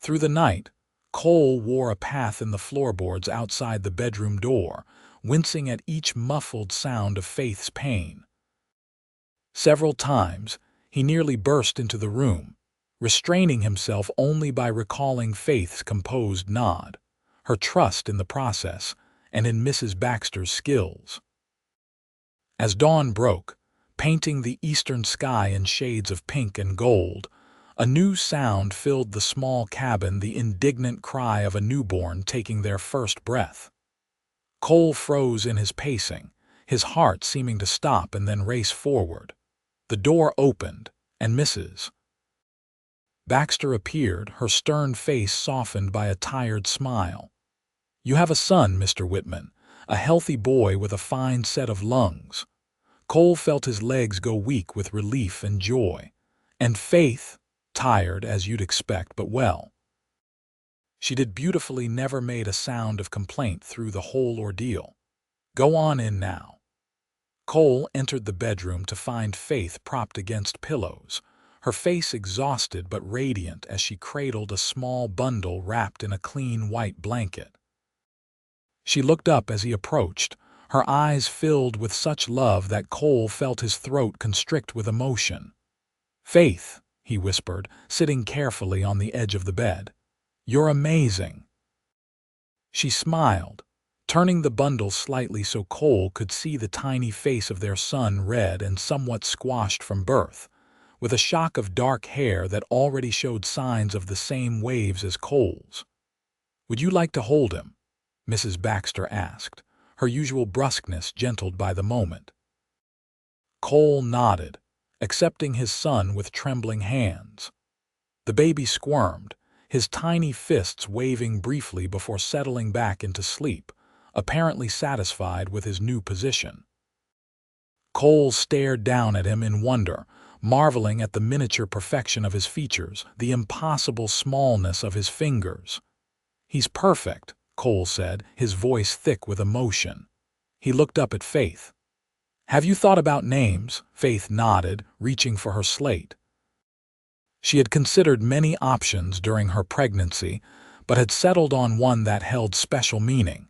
Through the night, Cole wore a path in the floorboards outside the bedroom door, wincing at each muffled sound of Faith's pain. Several times, he nearly burst into the room, restraining himself only by recalling Faith's composed nod, her trust in the process, and in Mrs. Baxter's skills. As dawn broke, painting the eastern sky in shades of pink and gold, a new sound filled the small cabin, the indignant cry of a newborn taking their first breath. Cole froze in his pacing, his heart seeming to stop and then race forward. The door opened, and Mrs. Baxter appeared, her stern face softened by a tired smile. "You have a son, Mr. Whitman, a healthy boy with a fine set of lungs." Cole felt his legs go weak with relief and joy. And Faith, tired as you'd expect, but well. She did beautifully, never made a sound of complaint through the whole ordeal. "Go on in now." Cole entered the bedroom to find Faith propped against pillows, her face exhausted but radiant as she cradled a small bundle wrapped in a clean white blanket. She looked up as he approached, her eyes filled with such love that Cole felt his throat constrict with emotion. "Faith," he whispered, sitting carefully on the edge of the bed, "you're amazing." She smiled, turning the bundle slightly so Cole could see the tiny face of their son, red and somewhat squashed from birth, with a shock of dark hair that already showed signs of the same waves as Cole's. "Would you like to hold him?" Mrs. Baxter asked, her usual brusqueness gentled by the moment. Cole nodded, accepting his son with trembling hands. The baby squirmed, his tiny fists waving briefly before settling back into sleep, apparently satisfied with his new position. Cole stared down at him in wonder, marveling at the miniature perfection of his features, the impossible smallness of his fingers. "He's perfect," Cole said, his voice thick with emotion. He looked up at Faith. "Have you thought about names?" Faith nodded, reaching for her slate. She had considered many options during her pregnancy, but had settled on one that held special meaning.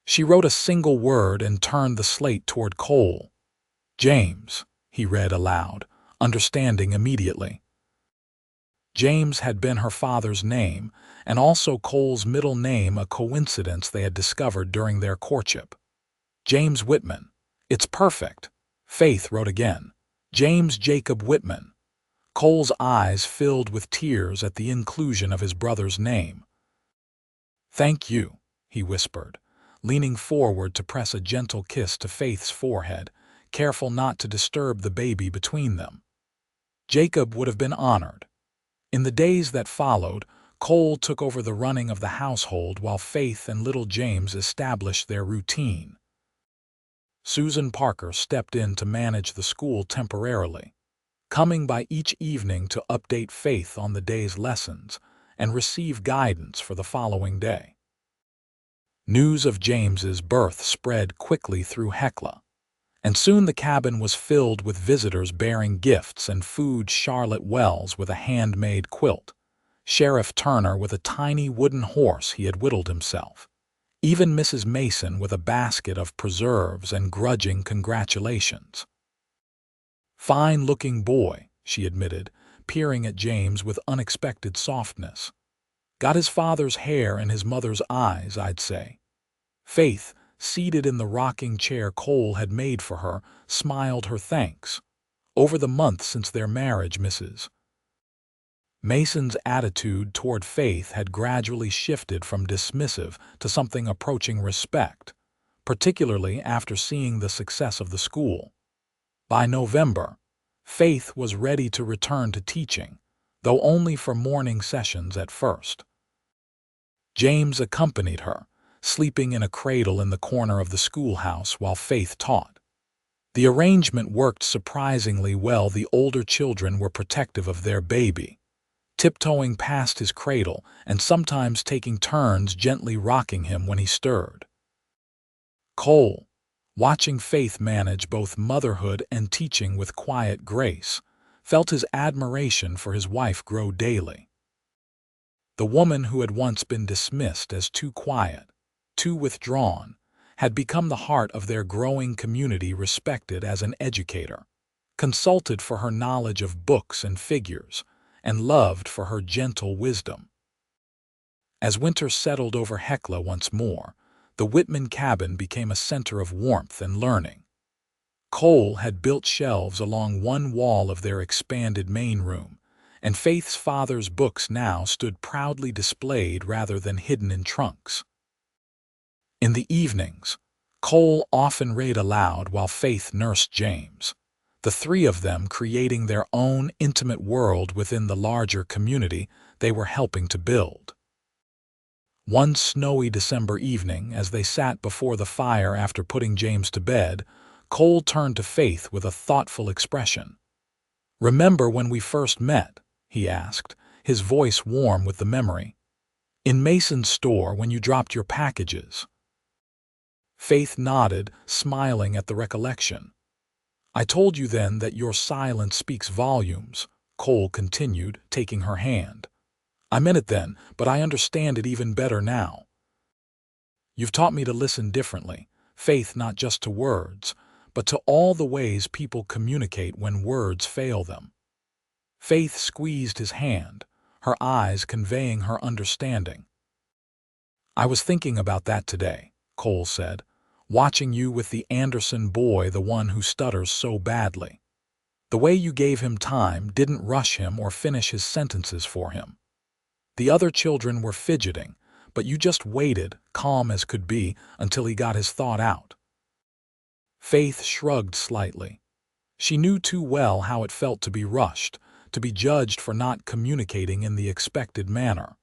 She wrote a single word and turned the slate toward Cole. "James," he read aloud, understanding immediately. James had been her father's name, and also Cole's middle name, a coincidence they had discovered during their courtship. "James Whitman. It's perfect." Faith wrote again, "James Jacob Whitman." Cole's eyes filled with tears at the inclusion of his brother's name. "Thank you," he whispered, leaning forward to press a gentle kiss to Faith's forehead, careful not to disturb the baby between them. Jacob would have been honored. In the days that followed, Cole took over the running of the household while Faith and little James established their routine. Susan Parker stepped in to manage the school temporarily, coming by each evening to update Faith on the day's lessons and receive guidance for the following day. News of James's birth spread quickly through Hecla, and soon the cabin was filled with visitors bearing gifts and food. Charlotte Wells with a handmade quilt, Sheriff Turner with a tiny wooden horse he had whittled himself, even Mrs. Mason with a basket of preserves and grudging congratulations. "Fine-looking boy," she admitted, peering at James with unexpected softness. "Got his father's hair and his mother's eyes, I'd say." Faith, seated in the rocking chair Cole had made for her, smiled her thanks. "Over the month since their marriage, Mrs." Mason's attitude toward Faith had gradually shifted from dismissive to something approaching respect, particularly after seeing the success of the school. By November, Faith was ready to return to teaching, though only for morning sessions at first. James accompanied her, sleeping in a cradle in the corner of the schoolhouse while Faith taught. The arrangement worked surprisingly well. The older children were protective of their baby, tiptoeing past his cradle and sometimes taking turns gently rocking him when he stirred. Cole, watching Faith manage both motherhood and teaching with quiet grace, felt his admiration for his wife grow daily. The woman who had once been dismissed as too quiet, too withdrawn, had become the heart of their growing community, respected as an educator, consulted for her knowledge of books and figures, and loved for her gentle wisdom. As winter settled over Hecla once more, the Whitman cabin became a center of warmth and learning. Cole had built shelves along one wall of their expanded main room, and Faith's father's books now stood proudly displayed rather than hidden in trunks. In the evenings, Cole often read aloud while Faith nursed James, the three of them creating their own intimate world within the larger community they were helping to build. One snowy December evening, as they sat before the fire after putting James to bed, Cole turned to Faith with a thoughtful expression. "Remember when we first met?" he asked, his voice warm with the memory. "In Mason's store when you dropped your packages." Faith nodded, smiling at the recollection. "I told you then that your silence speaks volumes," Cole continued, taking her hand. "I meant it then, but I understand it even better now. You've taught me to listen differently, Faith, not just to words, but to all the ways people communicate when words fail them." Faith squeezed his hand, her eyes conveying her understanding. "I was thinking about that today," Cole said, "watching you with the Anderson boy, the one who stutters so badly. The way you gave him time, didn't rush him or finish his sentences for him. The other children were fidgeting, but you just waited, calm as could be, until he got his thought out." Faith shrugged slightly. She knew too well how it felt to be rushed, to be judged for not communicating in the expected manner.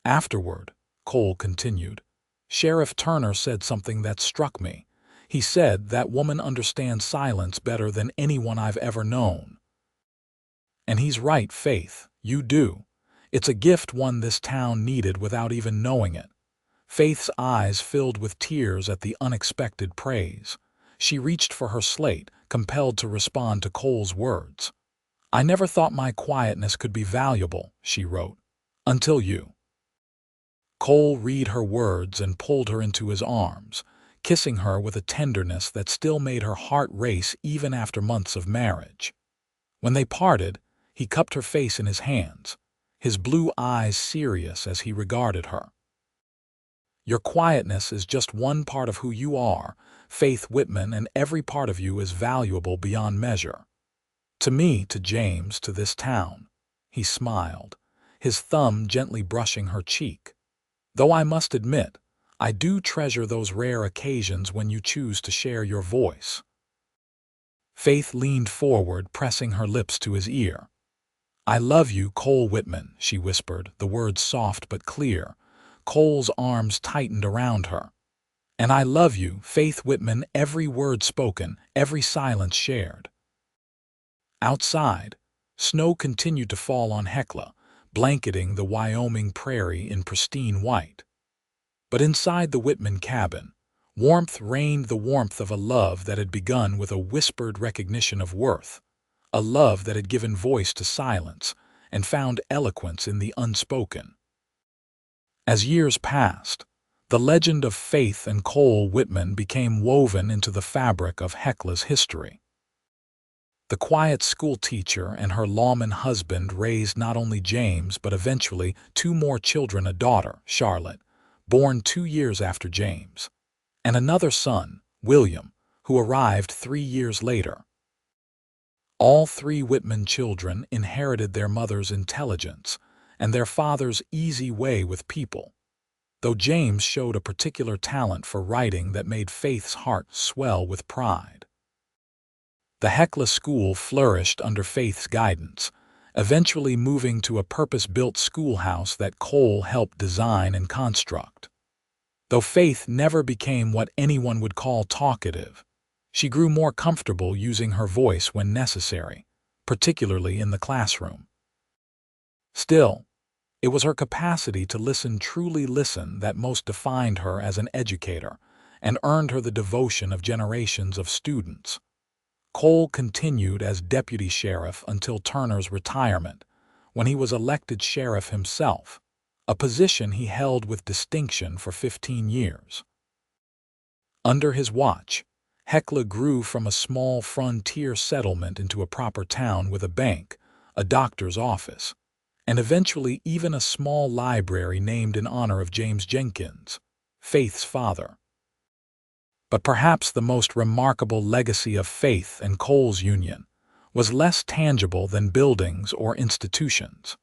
"Afterward," Cole continued, "Sheriff Turner said something that struck me. He said that woman understands silence better than anyone I've ever known. And he's right, Faith, you do. It's a gift one this town needed without even knowing it." Faith's eyes filled with tears at the unexpected praise. She reached for her slate, compelled to respond to Cole's words. "I never thought my quietness could be valuable," she wrote, "until you." Cole read her words and pulled her into his arms, kissing her with a tenderness that still made her heart race even after months of marriage. When they parted, he cupped her face in his hands, his blue eyes serious as he regarded her. "Your quietness is just one part of who you are, Faith Whitman, and every part of you is valuable beyond measure. To me, to James, to this town." He smiled, his thumb gently brushing her cheek. "Though I must admit, I do treasure those rare occasions when you choose to share your voice." Faith leaned forward, pressing her lips to his ear. "I love you, Cole Whitman," she whispered, the words soft but clear. Cole's arms tightened around her. "And I love you, Faith Whitman, every word spoken, every silence shared." Outside, snow continued to fall on Hecla, blanketing the Wyoming prairie in pristine white. But inside the Whitman cabin, warmth reigned, the warmth of a love that had begun with a whispered recognition of worth, a love that had given voice to silence and found eloquence in the unspoken. As years passed, the legend of Faith and Cole Whitman became woven into the fabric of Hecla's history. The quiet schoolteacher and her lawman husband raised not only James but eventually two more children, a daughter, Charlotte, born 2 years after James, and another son, William, who arrived 3 years later. All 3 Whitman children inherited their mother's intelligence and their father's easy way with people, though James showed a particular talent for writing that made Faith's heart swell with pride. The Hecla School flourished under Faith's guidance, eventually moving to a purpose-built schoolhouse that Cole helped design and construct. Though Faith never became what anyone would call talkative, she grew more comfortable using her voice when necessary, particularly in the classroom. Still, it was her capacity to listen, truly listen, that most defined her as an educator and earned her the devotion of generations of students. Cole continued as deputy sheriff until Turner's retirement, when he was elected sheriff himself, a position he held with distinction for 15 years. Under his watch, Hecla grew from a small frontier settlement into a proper town with a bank, a doctor's office, and eventually even a small library named in honor of James Jenkins, Faith's father. But perhaps the most remarkable legacy of Faith and Cole's union was less tangible than buildings or institutions.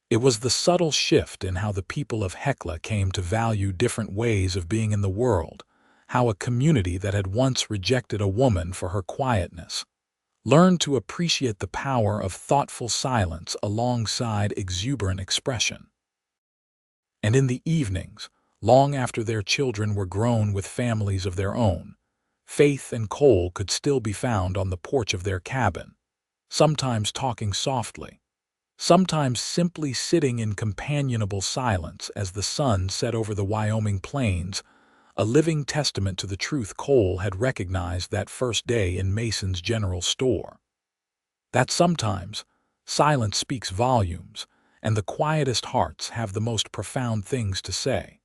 It was the subtle shift in how the people of Hecla came to value different ways of being in the world, how a community that had once rejected a woman for her quietness learned to appreciate the power of thoughtful silence alongside exuberant expression. And in the evenings, long after their children were grown with families of their own, Faith and Cole could still be found on the porch of their cabin, sometimes talking softly, sometimes simply sitting in companionable silence as the sun set over the Wyoming plains, a living testament to the truth Cole had recognized that first day in Mason's general store. That sometimes silence speaks volumes, and the quietest hearts have the most profound things to say.